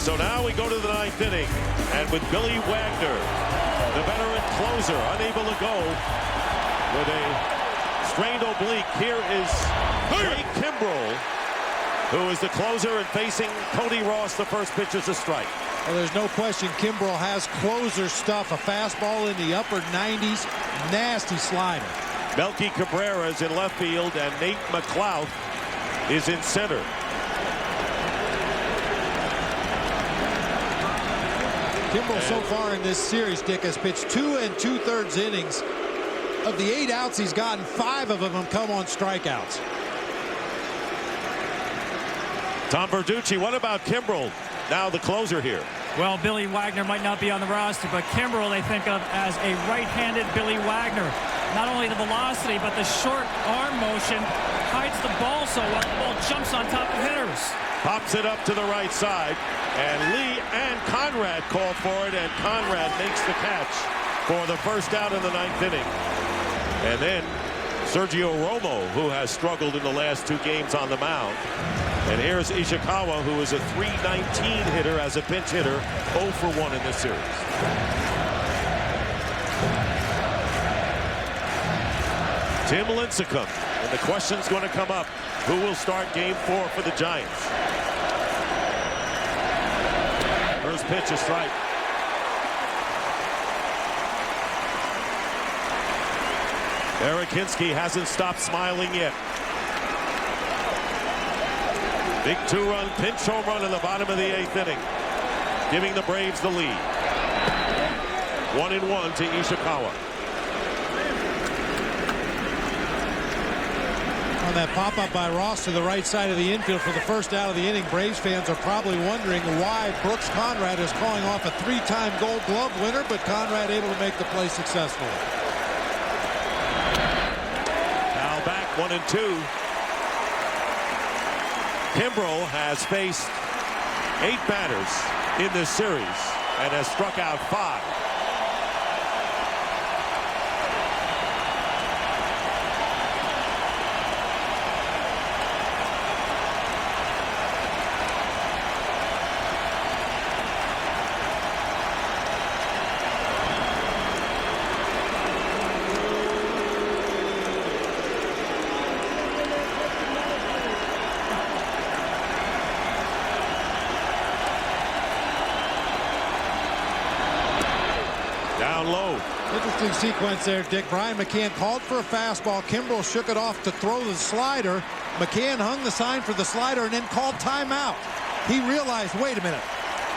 So now we go to the ninth inning, and with Billy Wagner, the veteran closer, unable to go with a strained oblique, here is Craig Kimbrell, who is the closer and facing Cody Ross. The first pitch is a strike. Well, there's no question Kimbrell has closer stuff. A fastball in the upper 90s, nasty slider. Melky Cabrera is in left field, and Nate McLeod is in center. Kimbrell so far in this series, Dick, has pitched 2 2/3 innings. Of the 8 outs he's gotten, 5 of them have come on strikeouts. Tom Verducci, what about Kimbrell, now the closer here? Well, Billy Wagner might not be on the roster, but Kimbrell they think of as a right-handed Billy Wagner. Not only the velocity, but the short arm motion hides the ball so well. The ball jumps on top of hitters. Pops it up to the right side, and Lee and Conrad call for it, and Conrad makes the catch for the first out in the ninth inning. And then Sergio Romo, who has struggled in the last 2 games on the mound. And here's Ishikawa, who is a .319 hitter as a pinch hitter, 0 for 1 in this series. Tim Lincecum, and the question's going to come up. Who will start game 4 for the Giants? First pitch, a strike. Eric Hinsky hasn't stopped smiling yet. Big 2-run pinch home run in the bottom of the 8th inning, giving the Braves the lead. 1-1 to Ishikawa. On that pop-up by Ross to the right side of the infield for the first out of the inning, Braves fans are probably wondering why Brooks Conrad is calling off a 3-time Gold Glove winner, but Conrad able to make the play successfully. Now back 1-2. Kimbrell has faced 8 batters in this series and has struck out 5. Down low. Interesting sequence there, Dick. Brian McCann called for a fastball. Kimbrell shook it off to throw the slider. McCann hung the sign for the slider and then called timeout. He realized, wait a minute,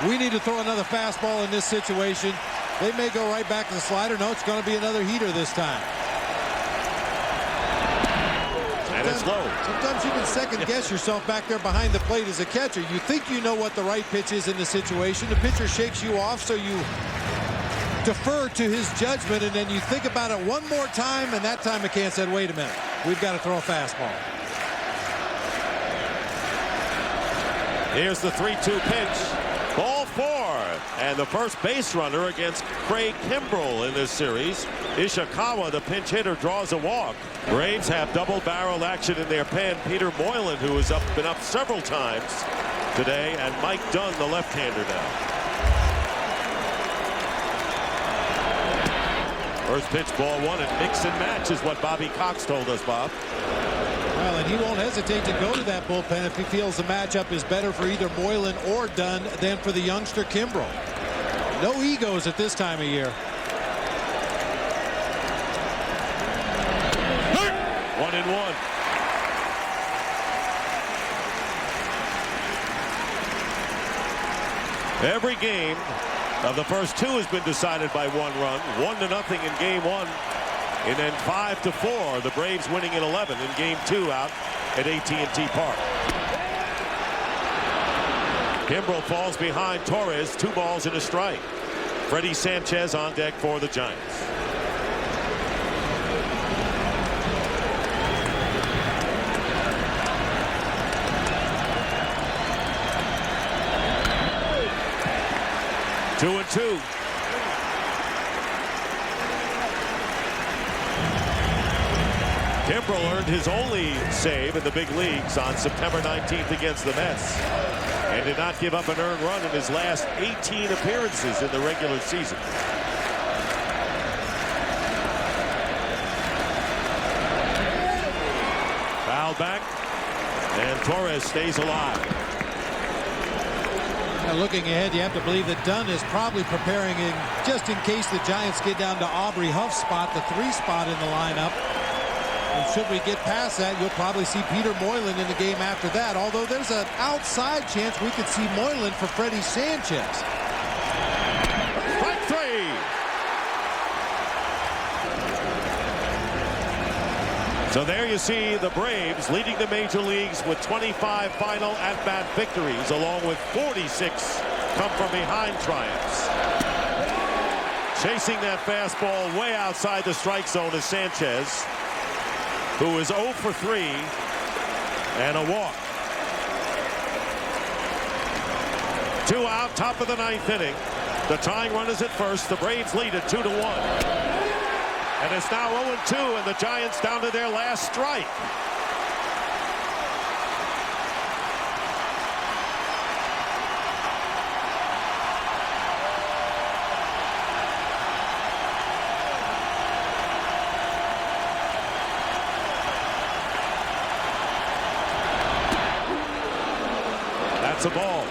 we need to throw another fastball in this situation. They may go right back to the slider. No, it's going to be another heater this time. And it's low. Sometimes you can second guess yourself back there behind the plate as a catcher. You think you know what the right pitch is in the situation. The pitcher shakes you off, so you defer to his judgment, and then you think about it one more time, and that time McCann said, wait a minute, we've got to throw a fastball. Here's the 3-2 pitch. Ball 4. And the first base runner against Craig Kimbrell in this series. Ishikawa, the pinch hitter, draws a walk. Braves have double-barreled action in their pen. Peter Moylan, who has been up several times today, and Mike Dunn, the left-hander now. First pitch, ball 1, and mix and match is what Bobby Cox told us, Bob. Well, and he won't hesitate to go to that bullpen if he feels the matchup is better for either Moylan or Dunn than for the youngster Kimbrell. No egos at this time of year. 1-1. Every game of the first 2 has been decided by 1 run. 1-0 in game 1. And then 5-4. The Braves winning in 11 in game 2 out at AT&T Park. Kimbrell falls behind Torres. 2 balls and a strike. Freddie Sanchez on deck for the Giants. Two and 2. Kimbrel earned his only save in the big leagues on September 19th against the Mets and did not give up an earned run in his last 18 appearances in the regular season. Foul back, and Torres stays alive. Now looking ahead, you have to believe that Dunn is probably preparing just in case the Giants get down to Aubrey Huff's spot, the 3 spot in the lineup. And should we get past that, you'll probably see Peter Moylan in the game after that, although there's an outside chance we could see Moylan for Freddie Sanchez. Strike 3. So there you see the Braves leading the major leagues with 25 final at-bat victories, along with 46 come-from-behind triumphs. Chasing that fastball way outside the strike zone is Sanchez, who is 0 for 3 and a walk. 2 out, top of the 9th inning. The tying run is at first. The Braves lead it 2-1. And it's now 0-2, and the Giants down to their last strike. That's a ball.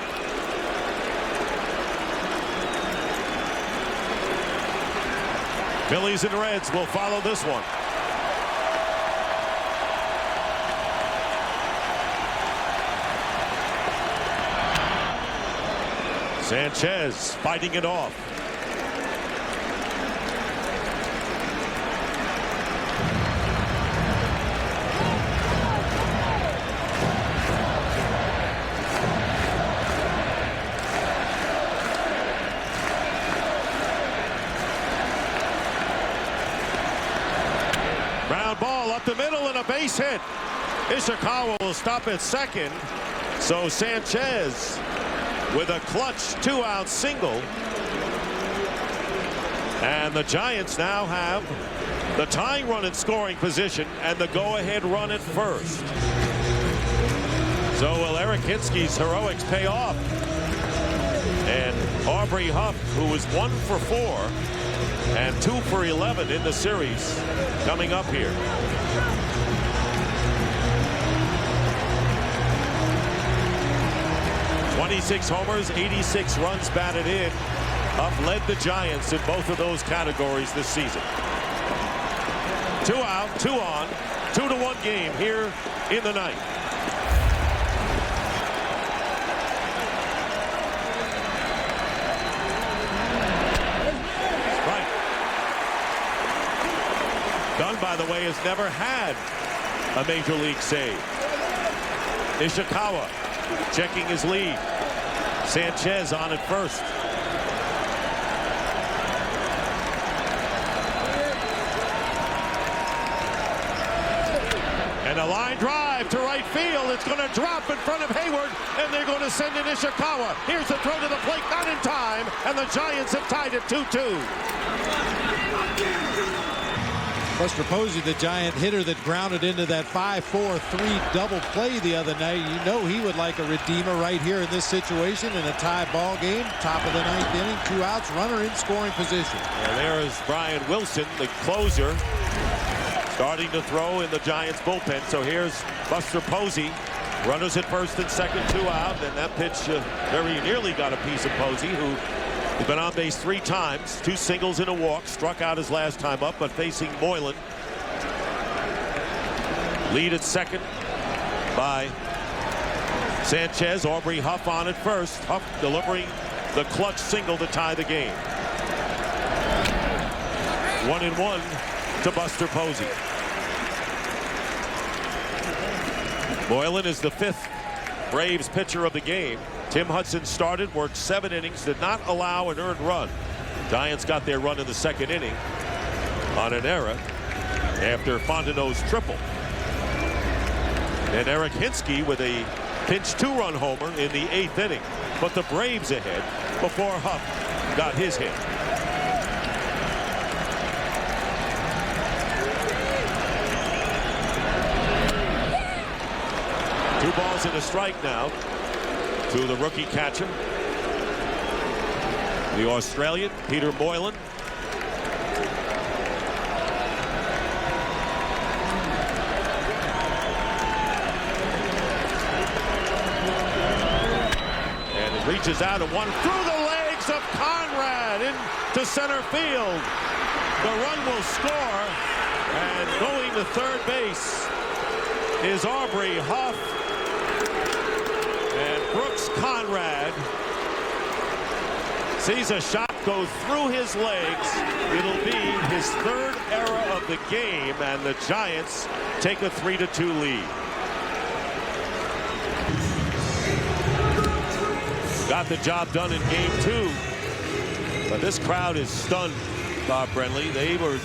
Phillies and Reds will follow this one. Sanchez fighting it off. Ground ball up the middle and a base hit. Ishikawa will stop at second. So Sanchez with a clutch 2-out single. And the Giants now have the tying run in scoring position and the go-ahead run at first. So will Eric Hinske's heroics pay off? And Aubrey Huff, who was 1 for 4 and 2 for 11 in the series, coming up here. "26 homers, 86 runs batted in." Huff led the Giants in both of those categories this season. 2 out, 2 on, 2-1 game here in the ninth. Dunn, by the way, has never had a major league save. Ishikawa checking his lead. Sanchez on at first. And a line drive to right field. It's going to drop in front of Hayward, and they're going to send in Ishikawa. Here's the throw to the plate, not in time, and the Giants have tied it 2-2. Buster Posey, the Giant hitter that grounded into that 5-4-3 double play the other night. You know he would like a redeemer right here in this situation in a tie ball game. Top of the 9th inning, 2 outs, runner in scoring position. And there is Brian Wilson, the closer, starting to throw in the Giants bullpen. So here's Buster Posey. Runners at first and second, 2 out. And that pitch very nearly got a piece of Posey, who has been on base 3 times, 2 singles and a walk. Struck out his last time up, but facing Moylan. Lead at second by Sanchez. Aubrey Huff on at first. Huff delivering the clutch single to tie the game. 1-1 to Buster Posey. Moylan is the 5th Braves pitcher of the game. Tim Hudson started, worked 7 innings, did not allow an earned run. Giants got their run in the 2nd inning on an error after Fontenot's triple. And Eric Hinske with a pinch 2-run homer in the 8th inning. But the Braves ahead before Huff got his hit. 2 balls and a strike now to the rookie catcher, the Australian, Peter Moylan. And it reaches out and one through the legs of Conrad into center field. The run will score, and going to third base is Aubrey Huff. And Brooks Conrad sees a shot go through his legs. It'll be his 3rd error of the game, and the Giants take a 3-2 lead. Got the job done in game 2, but this crowd is stunned, Bob Brenly. They were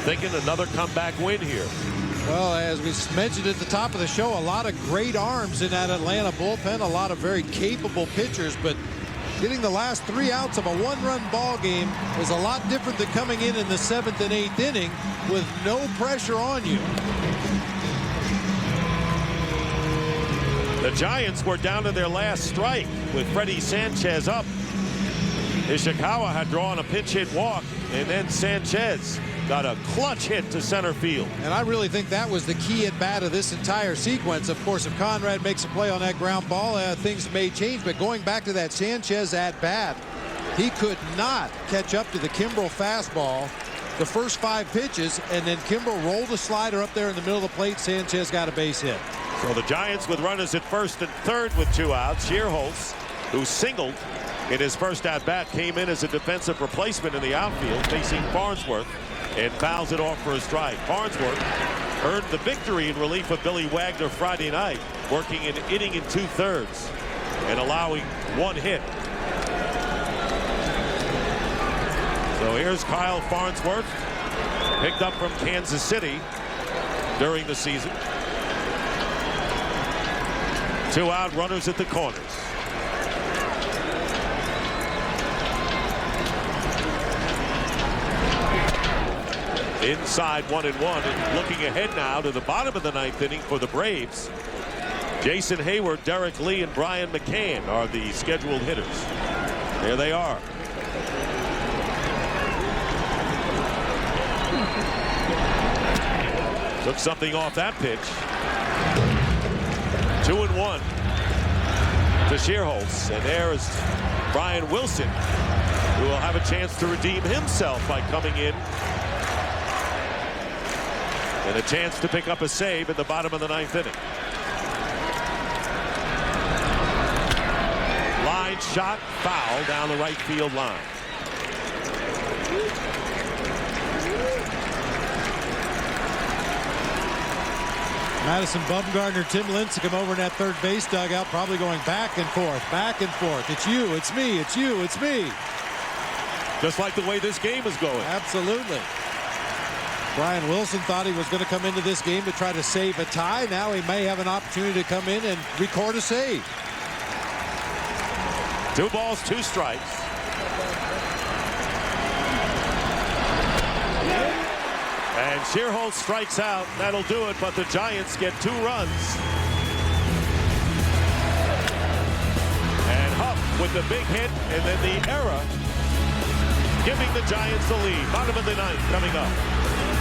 thinking another comeback win here. Well, as we mentioned at the top of the show, a lot of great arms in that Atlanta bullpen, a lot of very capable pitchers, but getting the last 3 outs of a 1-run ball game is a lot different than coming in the 7th and 8th inning with no pressure on you. The Giants were down to their last strike with Freddie Sanchez up. Ishikawa had drawn a pinch hit walk, and then Sanchez got a clutch hit to center field. And I really think that was the key at bat of this entire sequence. Of course, if Conrad makes a play on that ground ball, things may change. But going back to that Sanchez at bat, he could not catch up to the Kimbrel fastball the first 5 pitches, and then Kimbrel rolled a slider up there in the middle of the plate. Sanchez got a base hit. So the Giants with runners at first and third with 2 outs. Schierholtz, who singled in his first at-bat, came in as a defensive replacement in the outfield facing Farnsworth and fouls it off for a strike. Farnsworth earned the victory in relief of Billy Wagner Friday night, working an inning and 2/3 and allowing 1 hit. So here's Kyle Farnsworth, picked up from Kansas City during the season. 2 out, runners at the corners. Inside 1-1, and looking ahead now to the bottom of the 9th inning for the Braves. Jason Hayward, Derek Lee, and Brian McCann are the scheduled hitters. There they are. Took something off that pitch. 2-1 to Schierholtz, and there is Brian Wilson, who will have a chance to redeem himself by coming in. And a chance to pick up a save at the bottom of the 9th inning. Line shot, foul down the right field line. Madison Bumgarner, Tim Lincecum over in that third base dugout, probably going back and forth, back and forth. It's you, it's me, it's you, it's me. Just like the way this game is going. Absolutely. Brian Wilson thought he was going to come into this game to try to save a tie. Now he may have an opportunity to come in and record a save. 2 balls, 2 strikes. And Schierholtz strikes out. That'll do it, but the Giants get 2 runs. And Huff with the big hit, and then the error, giving the Giants the lead. Bottom of the 9th coming up.